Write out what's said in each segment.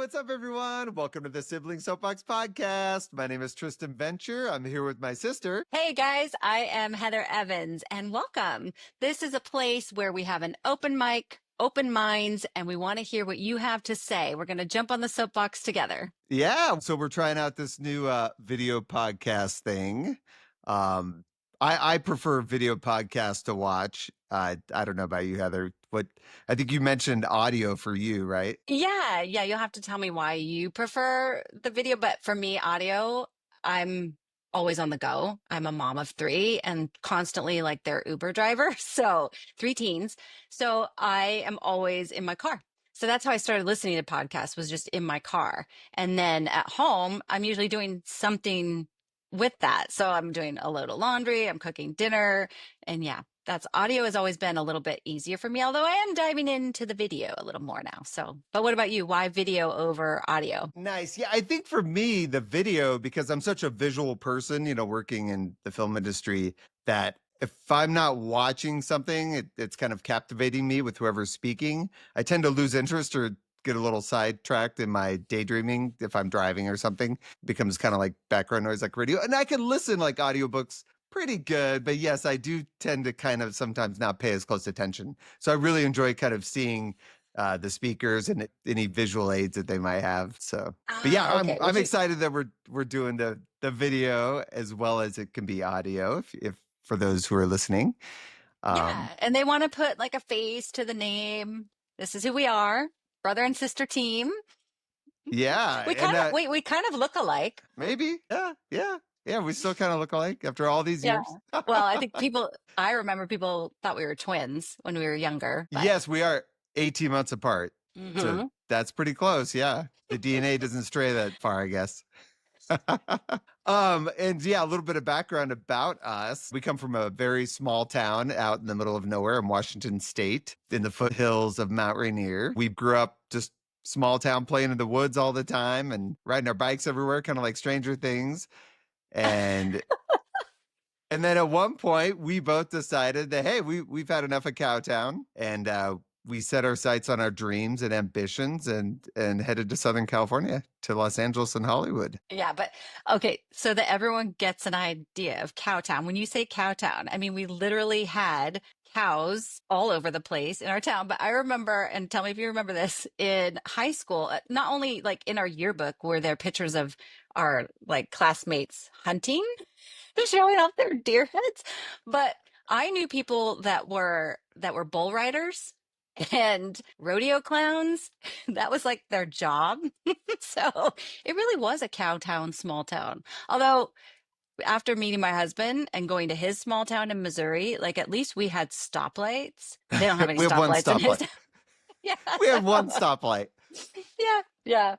what's up, everyone? Welcome to the Sibling Soapbox Podcast. My name is Tristan Venture. I'm here with my sister. Hey guys, I am Heather Evans and welcome. This is a place where we have an open mic, open minds, and we want to hear what you have to say. We're going to jump on the soapbox together. Yeah, so we're trying out this new video podcast thing. I prefer video podcasts to watch. I don't know about you, Heather. I think you mentioned audio for you, right? Yeah, you'll have to tell me why you prefer the video, but for me, audio, I'm always on the go. I'm a mom of three and constantly like their Uber driver. So 3 teens. So I am always in my car. So that's how I started listening to podcasts, was just in my car. And then at home, I'm usually doing something with that. So I'm doing a load of laundry, I'm cooking dinner, and yeah, that's audio has always been a little bit easier for me, although I am diving into the video a little more now. So, but what about you? Why video over audio? Nice. Yeah, I think for me, the video, because I'm such a visual person, working in the film industry, that if I'm not watching something, it's kind of captivating me with whoever's speaking. I tend to lose interest or get a little sidetracked in my daydreaming if I'm driving or something. It becomes kind of like background noise, like radio. And I can listen like audiobooks pretty good, but yes, I do tend to kind of sometimes not pay as close attention. So I really enjoy kind of seeing the speakers and any visual aids that they might have. So, but yeah, Okay. I'm excited that we're doing the video as well as it can be audio if for those who are listening. Yeah, and they want to put like a face to the name. This is who we are, brother and sister team. Yeah, We kind of we kind of look alike. maybe. Yeah. We still kind of look alike after all these Yeah. years. Well, I remember people thought we were twins when we were younger. But... Yes, we are 18 months apart. Mhm. So that's pretty close. Yeah. The DNA doesn't stray that far, I guess. And yeah, a little bit of background about us. We come from a very small town out in the middle of nowhere in Washington State in the foothills of Mount Rainier. We grew up just small town playing in the woods all the time and riding our bikes everywhere, kind of like Stranger Things. And then at one point we both decided that, hey, we've had enough of Cowtown, and we set our sights on our dreams and ambitions and headed to Southern California, to Los Angeles and Hollywood. Yeah, but okay, so that everyone gets an idea of Cowtown. When you say Cowtown, I mean, we literally had cows all over the place in our town. But I remember, and tell me if you remember this, in high school, not only like in our yearbook were there pictures of our like classmates hunting, they're showing off their deer heads, but I knew people that were bull riders and rodeo clowns. That was like their job. So it really was a cow town, small town. Although after meeting my husband and going to his small town in Missouri, like at least we had stoplights. They don't have any We have one stoplights in his stoplight. town. Yeah. We had one stoplight. Yeah.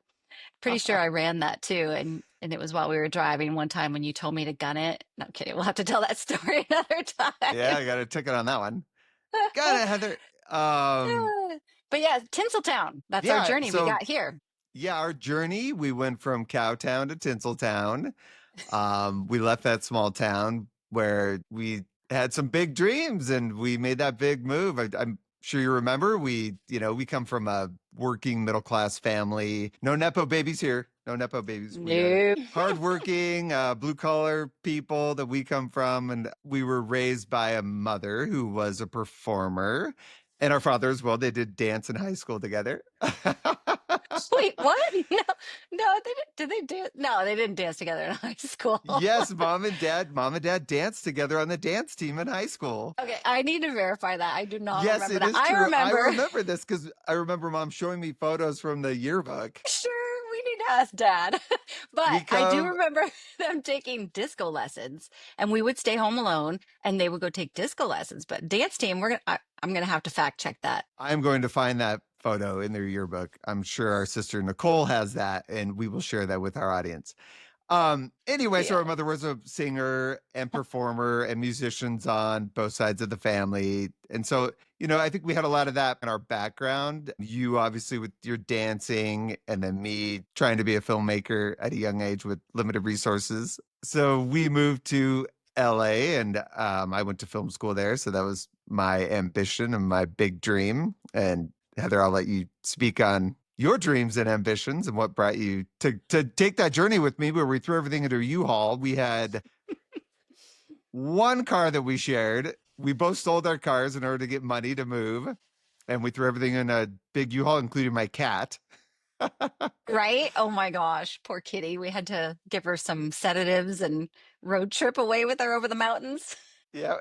Pretty sure I ran that too. And it was while we were driving one time when you told me to gun it. No, kidding. We'll have to tell that story another time. Yeah, I got a ticket on that one. Got it, Heather. But yeah, TinselTown. That's our journey we got here. Yeah, our journey. We went from Cowtown to TinselTown. We left that small town where we had some big dreams and we made that big move. I'm sure you remember, we come from a working middle class family. No Nepo babies here. No Nepo babies. We are hardworking, blue collar people that we come from. And we were raised by a mother who was a performer, and our father as well. They did dance in high school together. Wait, what? No, they didn't. Did they dance? No, they didn't dance together in high school. Yes, mom and dad danced together on the dance team in high school. Okay, I need to verify that. I do not yes, remember it that. is true. I remember this because I remember mom showing me photos from the yearbook. Sure, we need to ask Dad. But I do remember them taking disco lessons, and we would stay home alone, and they would go take disco lessons. But dance team, I'm gonna have to fact check that. I'm going to find that photo in their yearbook. I'm sure our sister Nicole has that, and we will share that with our audience. Anyway, so our mother was a singer and performer and musicians on both sides of the family. And so, I think we had a lot of that in our background. You obviously with your dancing, and then me trying to be a filmmaker at a young age with limited resources. So we moved to LA, and I went to film school there. So that was my ambition and my big dream. And Heather, I'll let you speak on your dreams and ambitions and what brought you to take that journey with me where we threw everything into a U-Haul. We had one car that we shared. We both sold our cars in order to get money to move. And we threw everything in a big U-Haul, including my cat. Right? Oh my gosh, poor kitty. We had to give her some sedatives and road trip away with her over the mountains. Yeah,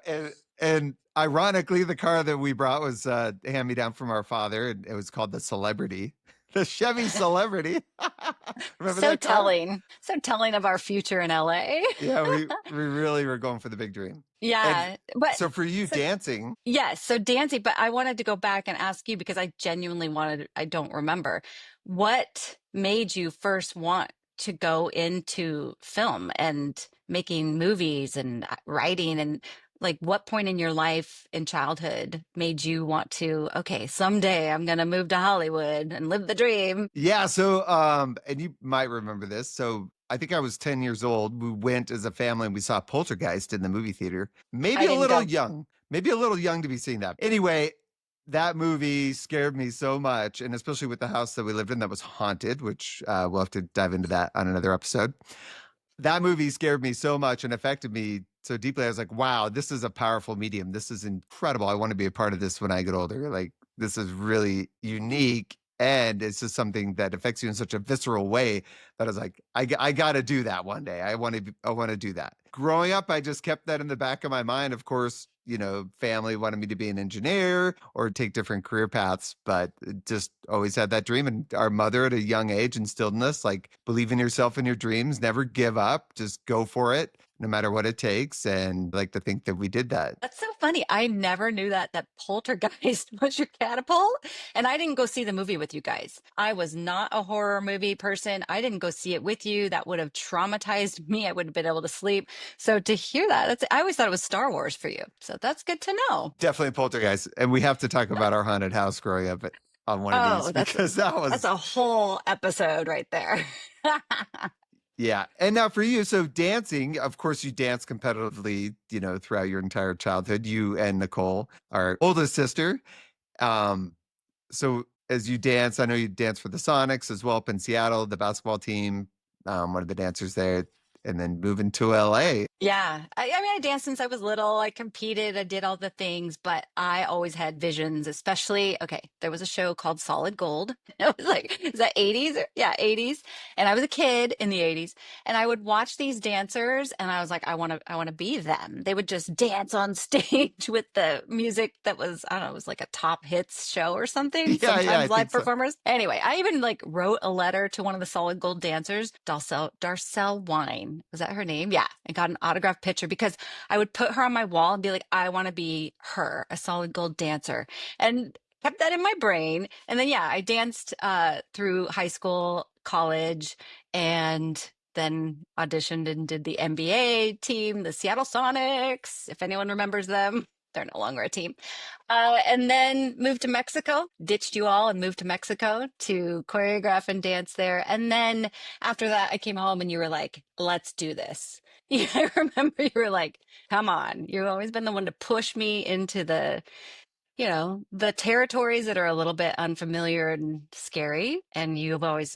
and ironically, the car that we brought was hand me down from our father, and it was called the Celebrity, the Chevy Celebrity. Remember So that car? telling. So telling of our future in LA. Yeah, we really were going for the big dream. And Yeah. But so for you, so dancing, yes, so dancing, but I wanted to go back and ask you because I genuinely wanted, I don't remember. What made you first want to go into film and making movies and writing, and like what point in your life in childhood made you want to, okay, someday I'm going to move to Hollywood and live the dream? yeah. So and you might remember this. So I think I was 10 years old. We went as a family and we saw Poltergeist in the movie theater. I didn't go. Maybe a little young to be seeing that. Anyway, that movie scared me so much, and especially with the house that we lived in that was haunted, which we'll have to dive into that on another episode. That movie scared me so much and affected me so deeply. I was like, wow, this is a powerful medium. This is incredible. I want to be a part of this when I get older. Like, this is really unique. And it's just something that affects you in such a visceral way that I was like, I got to do that one day. I want to do that. Growing up, I just kept that in the back of my mind. Of course, family wanted me to be an engineer or take different career paths, but just always had that dream. And our mother at a young age instilled in us, like, believe in yourself and your dreams, never give up, just go for it, no matter what it takes. And I like to think that we did that. That's so funny. I never knew that Poltergeist was your catapult. And I didn't go see the movie with you guys. I was not a horror movie person. I didn't go see it with you. That would have traumatized me. I wouldn't have been able to sleep. So to hear that, I always thought it was Star Wars for you. So that's good to know. Definitely Poltergeist. And we have to talk about our haunted house growing up on one of these Oh, because that that's was, a whole episode right there. yeah. And now for you, so dancing, of course, you dance competitively, throughout your entire childhood. You and Nicole, our oldest sister. Um, so as you dance, I know you dance for the Sonics as well up in Seattle, the basketball team, one of the dancers there, and then moving to LA. Yeah. I mean, I danced since I was little. I competed. I did all the things, but I always had visions, especially, okay, there was a show called Solid Gold. It was like, is that 80s? Yeah, 80s. And I was a kid in the 80s, and I would watch these dancers and I was like, I want to be them. They would just dance on stage with the music that was, I don't know, it was like a top hits show or something. Yeah, I Sometimes live think so. performers. Anyway, I even like wrote a letter to one of the Solid Gold dancers, Darcel Wine. Was that her name? Yeah. I got an autographed picture because I would put her on my wall and be like, I want to be her, a Solid Gold dancer. And kept that in my brain. And then, yeah, I danced through high school, college, and then auditioned and did the NBA team, the Seattle Sonics, if anyone remembers them. They're no longer a team. And then moved to Mexico, ditched you all and moved to Mexico to choreograph and dance there. And then after that, I came home and you were like, let's do this. Yeah, I remember you were like, come on. You've always been the one to push me into the territories that are a little bit unfamiliar and scary. And you've always,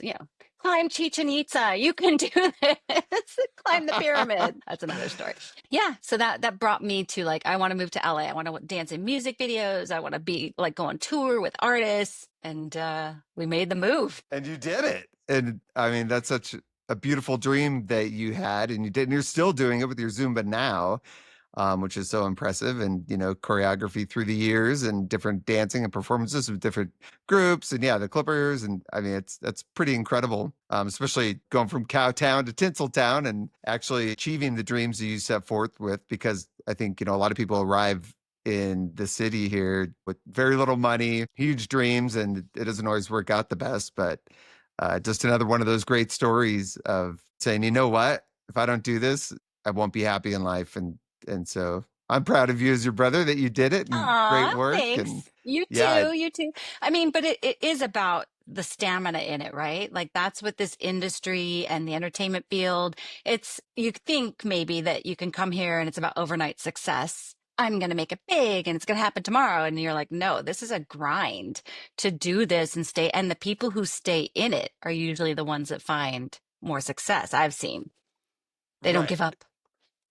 climb Chichen Itza. You can do this. Climb the pyramid. That's another story. Yeah. So that brought me to like, I want to move to LA. I want to dance in music videos. I want to be like go on tour with artists. And we made the move. And you did it. And I mean, that's such a beautiful dream that you had, and you did, and you're still doing it with your Zumba now, which is so impressive. And, choreography through the years and different dancing and performances with different groups. And yeah, the Clippers. And I mean, that's pretty incredible, especially going from Cowtown to TinselTown and actually achieving the dreams that you set forth with, because I think, a lot of people arrive in the city here with very little money, huge dreams, and it doesn't always work out the best. But just another one of those great stories of saying, you know what, if I don't do this, I won't be happy in life. And so I'm proud of you as your brother that you did it, and great Aw, work. thanks. And You yeah, too. You too. I mean, but it is about the stamina in it, right? Like that's what this industry and the entertainment field, you think maybe that you can come here and it's about overnight success. I'm going to make it big and it's going to happen tomorrow. And you're like, no, this is a grind to do this and stay. And the people who stay in it are usually the ones that find more success. I've seen they don't Right. give up.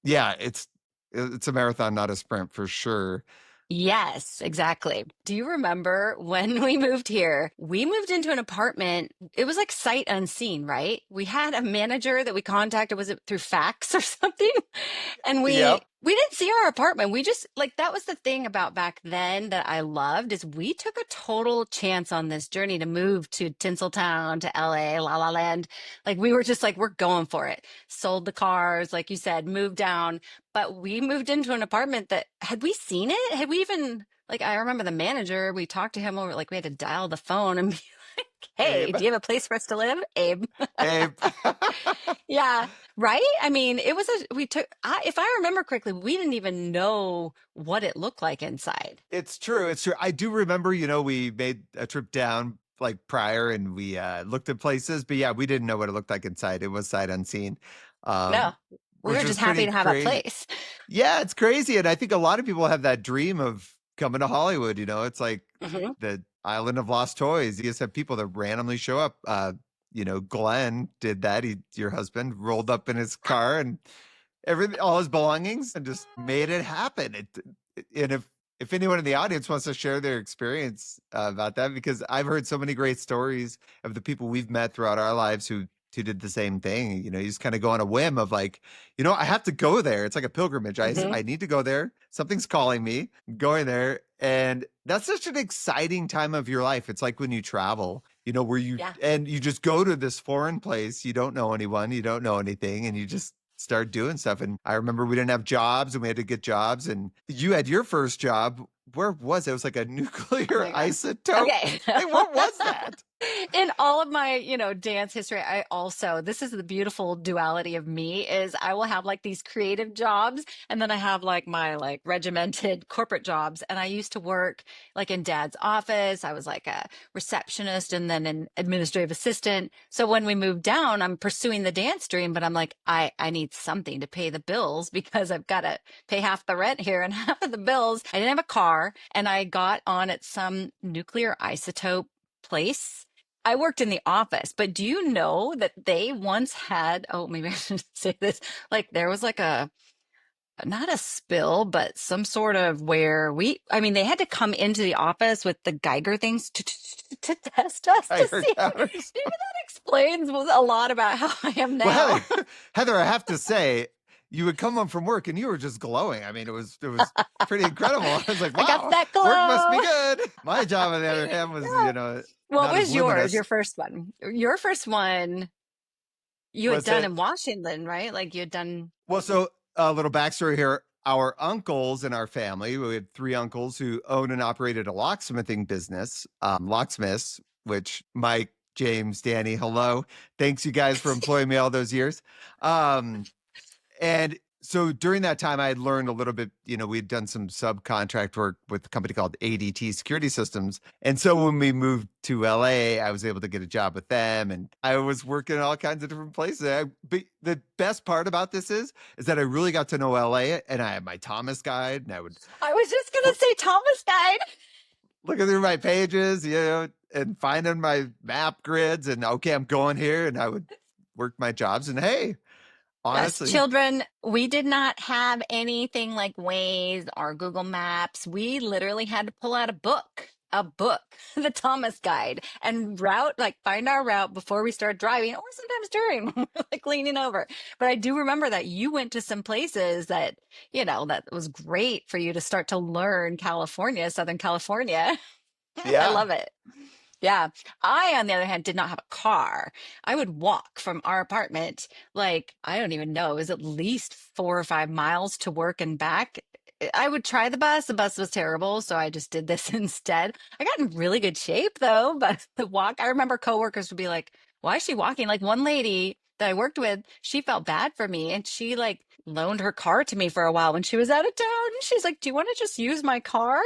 Yeah, it's a marathon, not a sprint for sure. Yes, exactly. Do you remember when we moved here? We moved into an apartment. It was like sight unseen, right? We had a manager that we contacted, was it through fax or something? And we Yep. we didn't see our apartment. We just like that was the thing about back then that I loved is we took a total chance on this journey to move to Tinseltown, to LA, La La Land. Like we were just like, we're going for it. Sold the cars, like you said, moved down. But we moved into an apartment that had we seen it? Had we even like I remember the manager, we talked to him over like we had to dial the phone and be like, hey, Abe. do you have a place for us to live? Abe. Abe. Yeah, right? I mean, it was we took, if I remember correctly, we didn't even know what it looked like inside. It's true. It's true. I do remember, we made a trip down like prior and we looked at places, but yeah, we didn't know what it looked like inside. It was sight unseen. No, Um, we which were was just happy pretty to have a crazy. place. Yeah, it's crazy. And I think a lot of people have that dream of coming to Hollywood. It's like Hmm. the island of lost toys. You just have people that randomly show up. Glenn did that. Your husband rolled up in his car and everything, all his belongings, and just made it happen. And if anyone in the audience wants to share their experience about that, because I've heard so many great stories of the people we've met throughout our lives who did the same thing. You just kind of go on a whim of like, I have to go there. It's like a pilgrimage. Hmm. I need to go there. Something's calling me. I'm going there. And that's such an exciting time of your life. It's like when you travel, where Yeah. you just go to this foreign place. You don't know anyone, you don't know anything, and you just start doing stuff. And I remember we didn't have jobs and we had to get jobs. And you had your first job. Where was it? It was like a Oh nuclear my God. isotope. Okay. Like, what was that? In all of my, dance history, this is the beautiful duality of me is I will have like these creative jobs and then I have like my like regimented corporate jobs. And I used to work like in dad's office. I was like a receptionist and then an administrative assistant. So when we moved down, I'm pursuing the dance dream, but I'm like, I need something to pay the bills because I've got to pay half the rent here and half of the bills. I didn't have a car and I got on at some nuclear isotope place. I worked in the office, but do you know that they once had, oh, maybe I should say this, like there was like not a spill, but some sort of where I mean, they had to come into the office with the Geiger things to test us to Tiger see. counters. Maybe that explains a lot about how I am Well, now. Heather, I have to say, you would come home from work and you were just glowing. I mean, it was pretty incredible. I was like, I got wow, that work must be glow. good. My job, on the other hand, was, Yeah. What not as was yours, luminous. your first one? Your first one you had Was done it? in Washington, right? Like you had done. Well, so a little backstory here. Our uncles in our family, we had three uncles who owned and operated a locksmithing business, locksmiths, which Mike, James, Danny, hello. Thanks, you guys, for employing me all those years. Um, and so during that time, I had learned a little bit, we'd done some subcontract work with a company called ADT Security Systems. And so when we moved to LA, I was able to get a job with them and I was working in all kinds of different places. But the best part about this is that I really got to know LA and I had my Thomas guide and I would I was just gonna say Thomas died. looking through my pages, and finding my map grids and okay, I'm going here. And I would work my jobs and hey, Us honestly, children, we did not have anything like Waze or Google Maps. We literally had to pull out a book, the Thomas Guide, and like find our route before we start driving, or sometimes during, when we're like leaning over. But I do remember that you went to some places that, that was great for you to start to learn California, Southern California. I yeah. love it. Yeah. I, on the other hand, did not have a car. I would walk from our apartment, like, I don't even know, it was at least 4 or 5 miles to work and back. I would try the bus. The bus was terrible. So I just did this instead. I got in really good shape though, but the walk, I remember coworkers would be like, why is she walking? Like one lady that I worked with, she felt bad for me and she like loaned her car to me for a while when she was out of town. She's like, do you want to just use my car?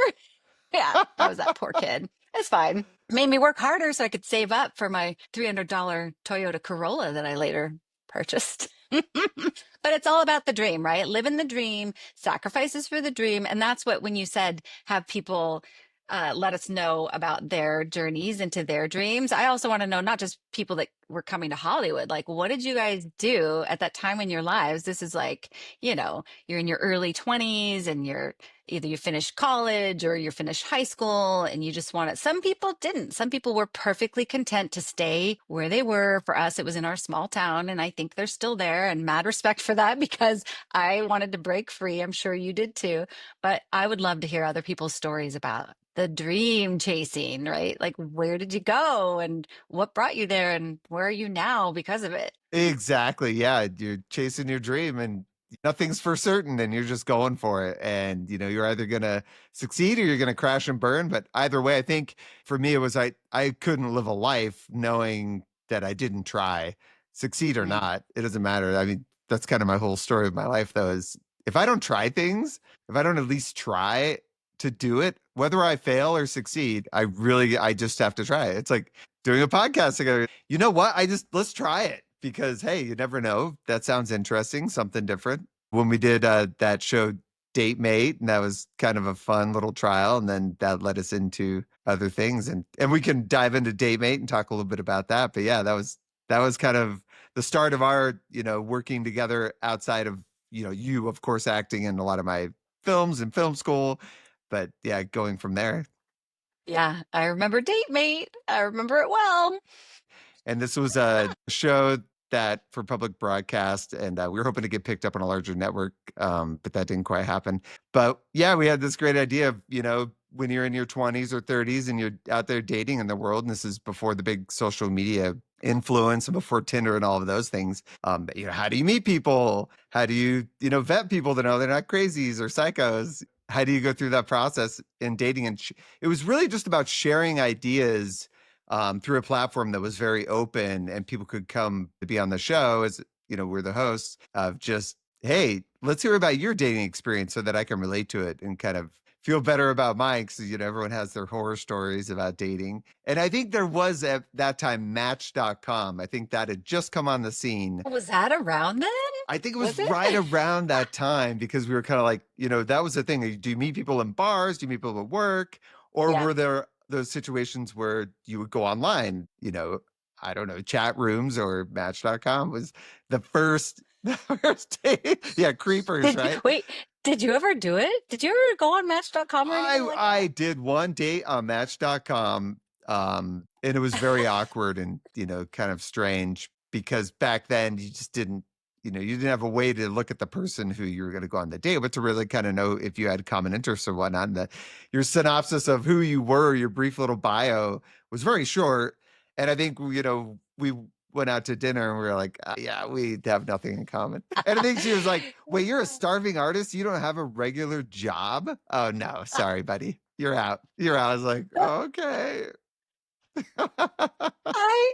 Yeah, I was that poor kid. It's fine. Made me work harder so I could save up for my $300 Toyota Corolla that I later purchased. But it's all about the dream, right? Living the dream, sacrifices for the dream. And that's what, when you said have people let us know about their journeys into their dreams, I also want to know not just people that were coming to Hollywood, like, what did you guys do at that time in your lives? This is like, you're in your early 20s and you're either you finished college or you finished high school and you just want it. Some people didn't. Some people were perfectly content to stay where they were. For us, it was in our small town, and I think they're still there, and mad respect for that because I wanted to break free. I'm sure you did too. But I would love to hear other people's stories about the dream chasing, right? Like, where did you go and what brought you there and where are you now because of it? Exactly. Yeah. You're chasing your dream and nothing's for certain and you're just going for it. And, you're either going to succeed or you're going to crash and burn. But either way, I think for me, it was I couldn't live a life knowing that I didn't try, succeed or Mm, not. It doesn't matter. I mean, that's kind of my whole story of my life, though, is if I don't try things, if I don't at least try to do it, whether I fail or succeed, I just have to try it. It's like doing a podcast together. You know what? Let's try it because, hey, you never know. That sounds interesting, something different. When we did that show DateMate, and that was kind of a fun little trial, and then that led us into other things, and we can dive into DateMate and talk a little bit about that. But yeah, that was kind of the start of our working together outside of you of course acting in a lot of my films and film school, but yeah, going from there. yeah, I remember Date Mate. I remember it well. And this was a show that for public broadcast, and we were hoping to get picked up on a larger network, but that didn't quite happen. But yeah, we had this great idea of, when you're in your 20s or 30s and you're out there dating in the world, and this is before the big social media influence and before Tinder and all of those things. How do you meet people? How do you, vet people to know they're not crazies or psychos? How do you go through that process in dating? And it was really just about sharing ideas through a platform that was very open and people could come to be on the show as, we're the hosts of just, hey, let's hear about your dating experience so that I can relate to it and kind of feel better about mine because, everyone has their horror stories about dating. And I think there was at that time Match.com. I think that had just come on the scene. Was that around then? I think it Was was it? right around that time because we were kind of like, that was the thing. Do you meet people in bars? Do you meet people at work? Or Yeah. were there those situations where you would go online, I don't know, chat rooms or Match.com was the first, the first day. Yeah, creepers, Did right? wait, did you ever do it? Did you ever go on Match.com or anything I like I that? did one date on Match.com, and it was very awkward and kind of strange because back then you just didn't you didn't have a way to look at the person who you were going to go on the date with to really kind of know if you had common interests or whatnot. And your synopsis of who you were, your brief little bio was very short, and I think we went out to dinner and we were like, yeah, we have nothing in common. And I think she was like, wait, you're a starving artist? You don't have a regular job? Oh, no, sorry, buddy. You're out. You're out. I was like, okay. I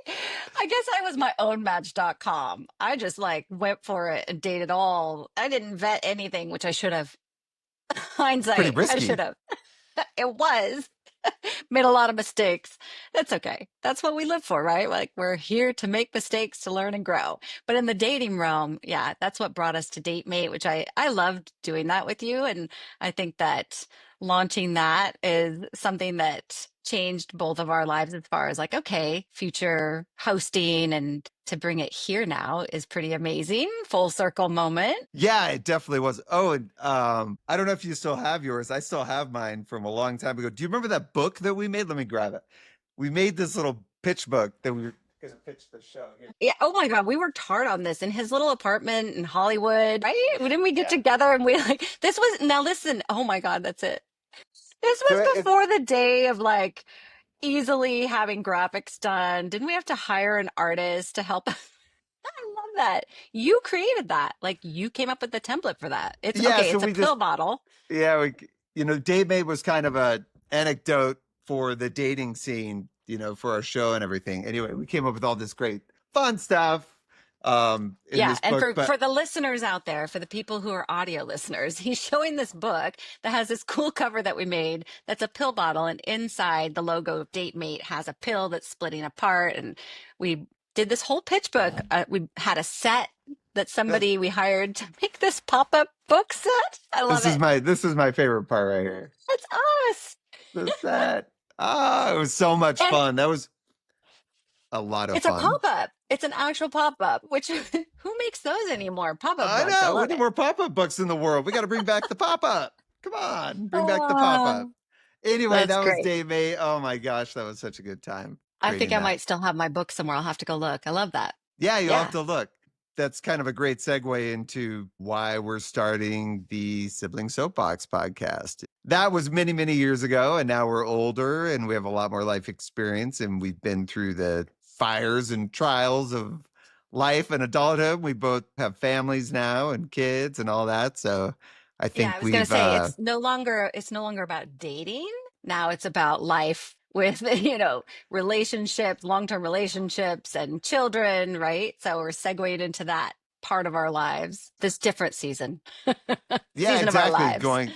I guess I was my own Match.com. I just like went for it and dated all. I didn't vet anything, which I should have. Pretty Hindsight, I should risky. have. It was. Made a lot of mistakes. That's okay. That's what we live for, right? Like we're here to make mistakes, to learn and grow. But in the dating realm, yeah, that's what brought us to DateMate, which I loved doing that with you. And I think that launching that is something that changed both of our lives as far as like, okay, future hosting and to bring it here now is pretty amazing. Full circle moment. Yeah, it definitely was. Oh, and I don't know if you still have yours. I still have mine from a long time ago. Do you remember that book that we made? Let me grab it. We made this little pitch book that we were going to pitch the show. Here. Yeah. Oh my God. We worked hard on this in his little apartment in Hollywood, right? Didn't we get Yeah. together and we like, this was, now listen. Oh my God. That's it. This So was before the day of like easily having graphics done. Didn't we have to hire an artist to help us? I love that. You created that. Like you came up with the template for that. It's yeah, okay. so It's a we just pill bottle. yeah, DateMate was kind of a anecdote for the dating scene, for our show and everything. Anyway, we came up with all this great fun stuff in Yeah, this and book, for but the listeners out there, for the people who are audio listeners, he's showing this book that has this cool cover that we made that's a pill bottle, and inside the logo of DateMate has a pill that's splitting apart. And we did this whole pitch book. We had a set that That somebody we hired to make this pop-up book set. I love it. this is my favorite part right here. That's us. The set. Ah, it was so much And fun. That was a lot of it's a fun. pop-up. It's an actual pop-up, which who makes those anymore? Pop-up I books. I know. We love need it. more pop-up books in the world. We got to bring back the pop-up. Come on, bring back the pop-up. Oh, Anyway, that's that was great. DateMate. Oh my gosh, that was such a good time I think creating I that. might still have my book somewhere. I'll have to go look. I love that. Yeah, you'll have Yeah. to look. That's kind of a great segue into why we're starting the Sibling Soapbox podcast. That was many, many years ago, and now we're older and we have a lot more life experience, and we've been through the fires and trials of life and adulthood. We both have families now and kids and all that. So I Yeah, I think was gonna we've say it's no longer about dating. Now it's about life with, relationships, long-term relationships and children, right? So we're segued into that part of our lives, this different season, yeah, season of our exactly. lives. Going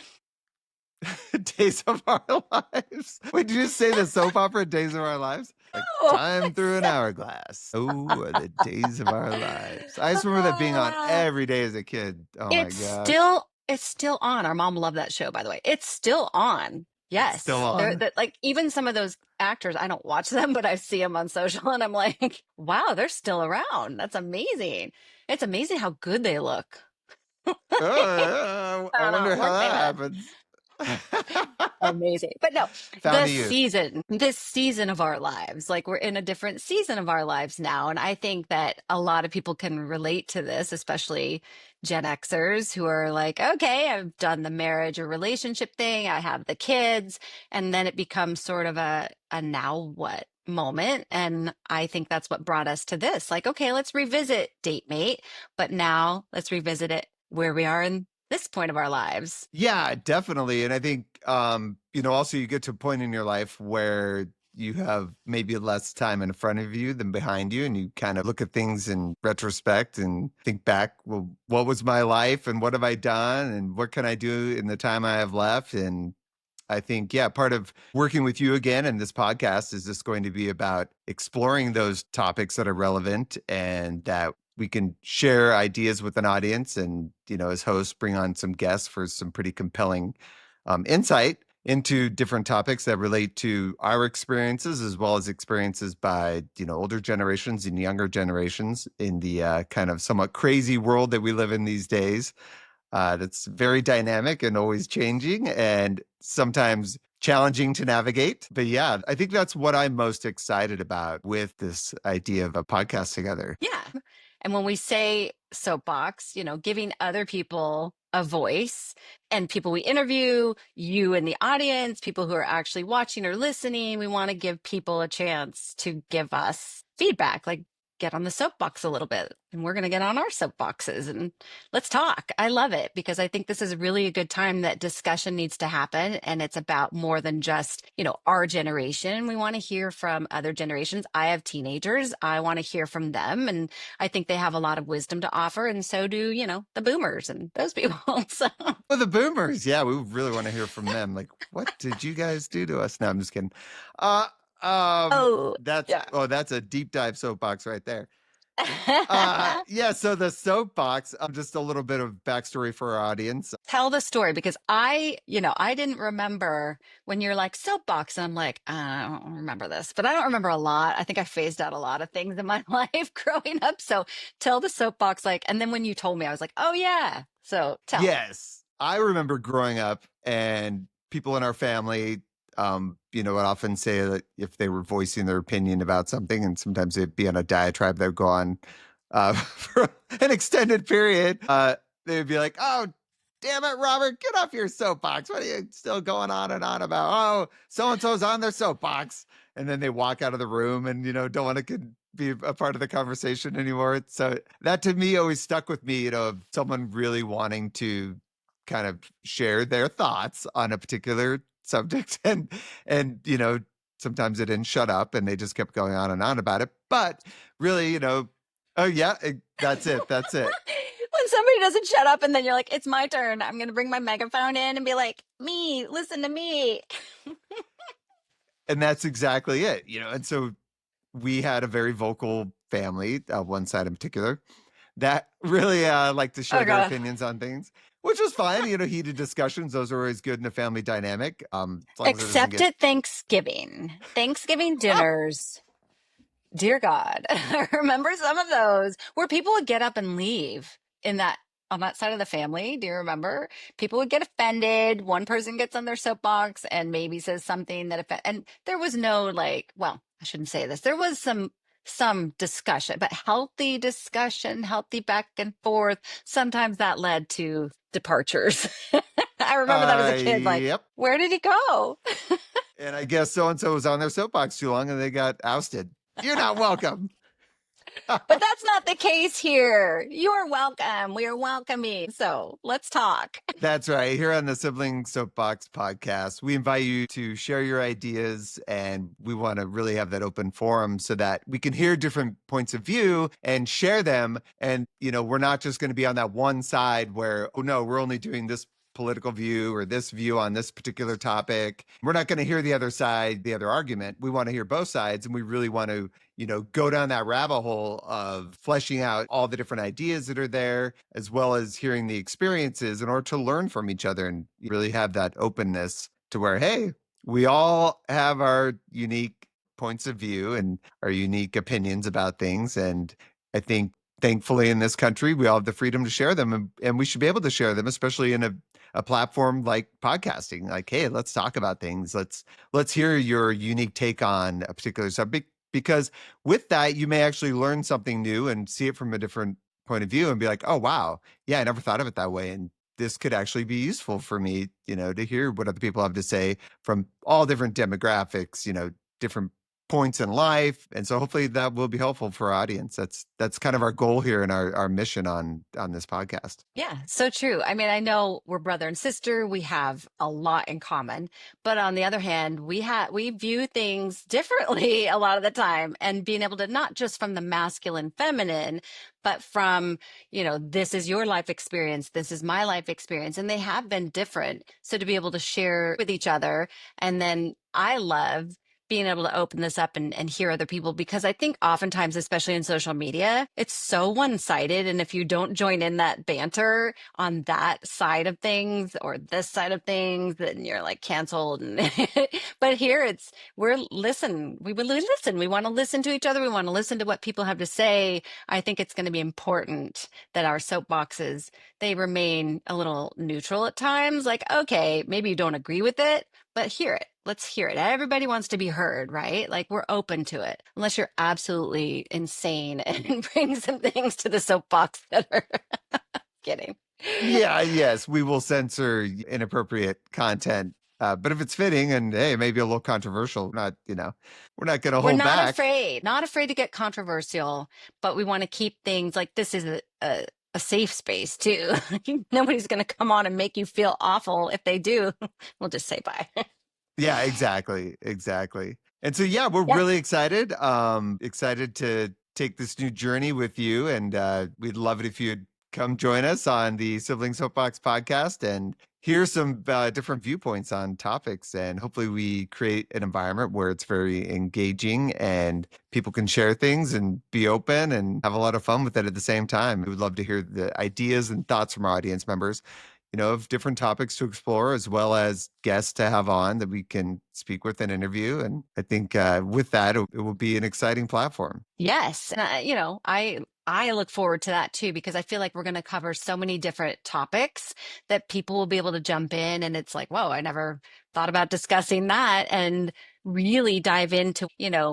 Days of Our Lives. Wait, did you just say the soap opera Days of Our Lives? Like Oh, time through an hourglass. Oh, the days of our lives. I just remember that being on every day as a kid. Oh my it's gosh. still it's still on. Our mom loved that show, by the way. It's still on. It's still Yes. They're on. that like even some of those actors, I don't watch them, but I see them on social and I'm like, wow, they're still around. That's amazing. It's amazing how good they look. Oh, I I don't know. wonder We're how famous. that happens. Amazing. But no, Found a youth. this season of our lives, like we're in a different season of our lives now. And I think that a lot of people can relate to this, especially Gen Xers who are like, okay, I've done the marriage or relationship thing, I have the kids, and then it becomes sort of a now what moment. And I think that's what brought us to this. Like, okay, let's revisit DateMate, but now let's revisit it where we are in this point of our lives. Yeah, definitely. And I think, also you get to a point in your life where you have maybe less time in front of you than behind you. And you kind of look at things in retrospect and think back, well, what was my life and what have I done and what can I do in the time I have left? And I think, yeah, part of working with you again in this podcast is just going to be about exploring those topics that are relevant and that we can share ideas with an audience and, as hosts, bring on some guests for some pretty compelling insight into different topics that relate to our experiences as well as experiences by, older generations and younger generations in the kind of somewhat crazy world that we live in these days. That's very dynamic and always changing and sometimes challenging to navigate. But yeah, I think that's what I'm most excited about with this idea of a podcast together. Yeah. And when we say soapbox, giving other people a voice and people we interview, you in the audience, people who are actually watching or listening, we want to give people a chance to give us feedback, like get on the soapbox a little bit. And we're going to get on our soapboxes and let's talk. I love it because I think this is really a good time that discussion needs to happen. And it's about more than just, our generation. We want to hear from other generations. I have teenagers. I want to hear from them. And I think they have a lot of wisdom to offer. And so do, the boomers and those people. So, Well, the boomers, yeah, we really want to hear from them. Like, what did you guys do to us? No, I'm just kidding. Uh, oh, that's yeah. that's a deep dive soapbox right there. Yeah, so the soapbox, just a little bit of backstory for our audience. Tell the story because I didn't remember when you're like soapbox. And I'm like, I don't remember this, but I don't remember a lot. I think I phased out a lot of things in my life growing up. So tell the soapbox, and then when you told me, I was like, oh, yeah. So tell. Yes, I remember growing up and people in our family, would often say that if they were voicing their opinion about something, and sometimes it'd be on a diatribe that would go on for an extended period, they would be like, "Oh, damn it, Robert, get off your soapbox. What are you still going on and on about? Oh, so and so's on their soapbox," and then they walk out of the room and don't want to be a part of the conversation anymore. So that to me always stuck with me, of someone really wanting to kind of share their thoughts on a particular subject and sometimes they didn't shut up and they just kept going on and on about it. But really, oh yeah, that's it. That's it. When somebody doesn't shut up and then you're like, it's my turn. I'm going to bring my megaphone in and be like, me, listen to me. And that's exactly it, and so we had a very vocal family, one side in particular, that really like to share Oh their god. opinions on things, which was fine. Heated discussions, those are always good in a family dynamic, as long as it doesn't Except get. at Thanksgiving. Thanksgiving dinners. Dear God. I remember some of those where people would get up and leave in that on that side of the family. Do you remember? People would get offended. One person gets on their soapbox and maybe says something that and there was no like, well, I shouldn't say this. There was some discussion, but healthy discussion, healthy back and forth. Sometimes that led to departures. I remember that as a kid, like, Yep. where did he go? And I guess so and so was on their soapbox too long and they got ousted. You're not welcome. But that's not the case here. You're welcome. We are welcoming. So let's talk. That's right. Here on the Sibling Soapbox podcast, we invite you to share your ideas, and we want to really have that open forum so that we can hear different points of view and share them. And, we're not just going to be on that one side where, oh no, we're only doing this political view or this view on this particular topic. We're not going to hear the other side, the other argument. We want to hear both sides, and we really want to go down that rabbit hole of fleshing out all the different ideas that are there, as well as hearing the experiences in order to learn from each other and really have that openness to where, hey, we all have our unique points of view and our unique opinions about things. And I think thankfully in this country, we all have the freedom to share them, and we should be able to share them, especially in a platform like podcasting. Like, hey, let's talk about things. Let's hear your unique take on a particular subject, because with that, you may actually learn something new and see it from a different point of view and be like, oh, wow, yeah, I never thought of it that way. And this could actually be useful for me, to hear what other people have to say from all different demographics, different points in life. And so hopefully that will be helpful for our audience. That's kind of our goal here and our mission on this podcast. Yeah, so true. I mean, I know we're brother and sister. We have a lot in common, but on the other hand, we view things differently a lot of the time, and being able to not just from the masculine, feminine, but from, this is your life experience, this is my life experience, and they have been different. So to be able to share with each other, and then I love being able to open this up and hear other people, because I think oftentimes, especially in social media, it's so one-sided. And if you don't join in that banter on that side of things or this side of things, then you're like canceled. But here we really listen. We want to listen to each other. We want to listen to what people have to say. I think it's going to be important that our soapboxes, they remain a little neutral at times. Like, okay, maybe you don't agree with it, but hear it. Let's hear it. Everybody wants to be heard, right? Like, we're open to it, unless you're absolutely insane and bring some things to the soapbox that are kidding. Yeah, yes, we will censor inappropriate content. But if it's fitting and hey, maybe a little controversial, we're not going to We're hold back. not afraid to get controversial, but we want to keep things like this is a safe space too. Nobody's going to come on and make you feel awful. If they do, we'll just say bye. Yeah, exactly. Exactly. And so, yeah, we're Yeah. really excited. Excited to take this new journey with you. And we'd love it if you'd come join us on the Sibling Soapbox podcast and hear some different viewpoints on topics. And hopefully we create an environment where it's very engaging and people can share things and be open and have a lot of fun with it at the same time. We would love to hear the ideas and thoughts from our audience members, of different topics to explore, as well as guests to have on that we can speak with and interview. And I think with that, it will be an exciting platform. Yes. And I look forward to that too, because I feel like we're going to cover so many different topics that people will be able to jump in. And it's like, whoa, I never thought about discussing that, and really dive into,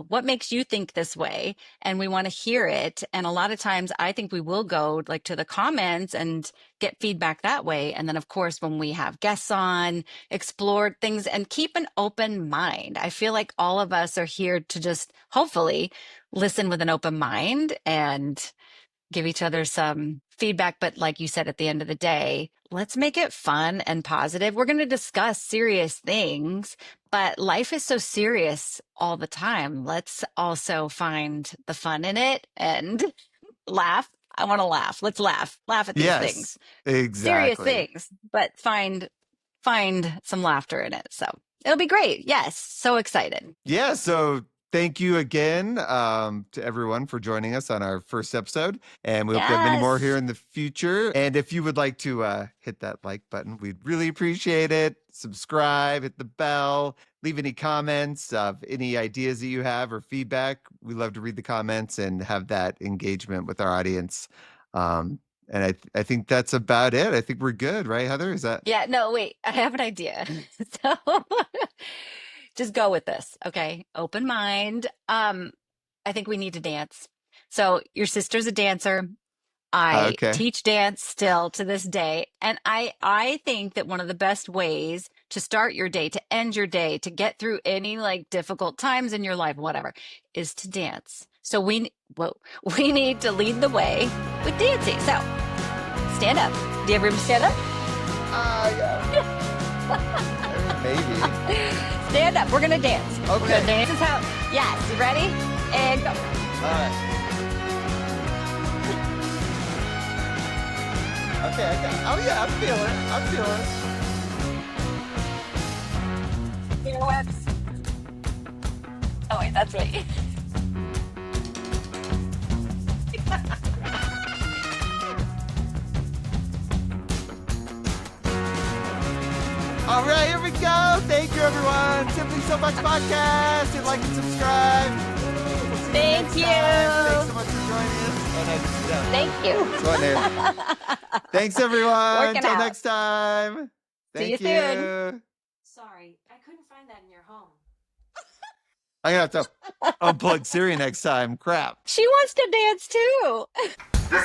what makes you think this way. And we want to hear it. And a lot of times I think we will go like to the comments and get feedback that way. And then of course, when we have guests on, explore things and keep an open mind. I feel like all of us are here to just hopefully listen with an open mind and give each other some feedback. But like you said, at the end of the day, let's make it fun and positive. We're going to discuss serious things, but life is so serious all the time. Let's also find the fun in it and laugh. I want to laugh. Let's laugh at these things. Serious Exactly. things, but find some laughter in it. So it'll be great. Yes. So excited. Yeah. So thank you again to everyone for joining us on our first episode. And we hope to have many more Yes. here in the future. And if you would like to hit that like button, we'd really appreciate it. Subscribe, hit the bell, leave any comments of any ideas that you have or feedback. We love to read the comments and have that engagement with our audience. And I think that's about it. I think we're good, right, Heather? Is that? Yeah, no, wait, I have an idea. So just go with this, okay? Open mind. I think we need to dance. So your sister's a dancer. I Okay. teach dance still to this day, and I think that one of the best ways to start your day, to end your day, to get through any like difficult times in your life, whatever, is to dance. So we need to lead the way with dancing. So stand up. Do you have room to stand up? Yeah. Maybe. Stand up. We're gonna dance. We're Okay. gonna dance this out. Yes. You ready? And go. All right. Okay. Oh yeah, I'm feeling it. Pirouettes. Oh wait, that's me. All right, here we go. Thank you, everyone. Simply Soapbox Podcast. Hit like and subscribe. We'll see Thank next you. time. Thanks so much for joining us. Oh, no, Thank you. go on there. Thanks, everyone. Working Until out. next time. See you Thank soon. Sorry, I couldn't find that in your home. I'm gonna have to unplug Siri next time. Crap. She wants to dance too. The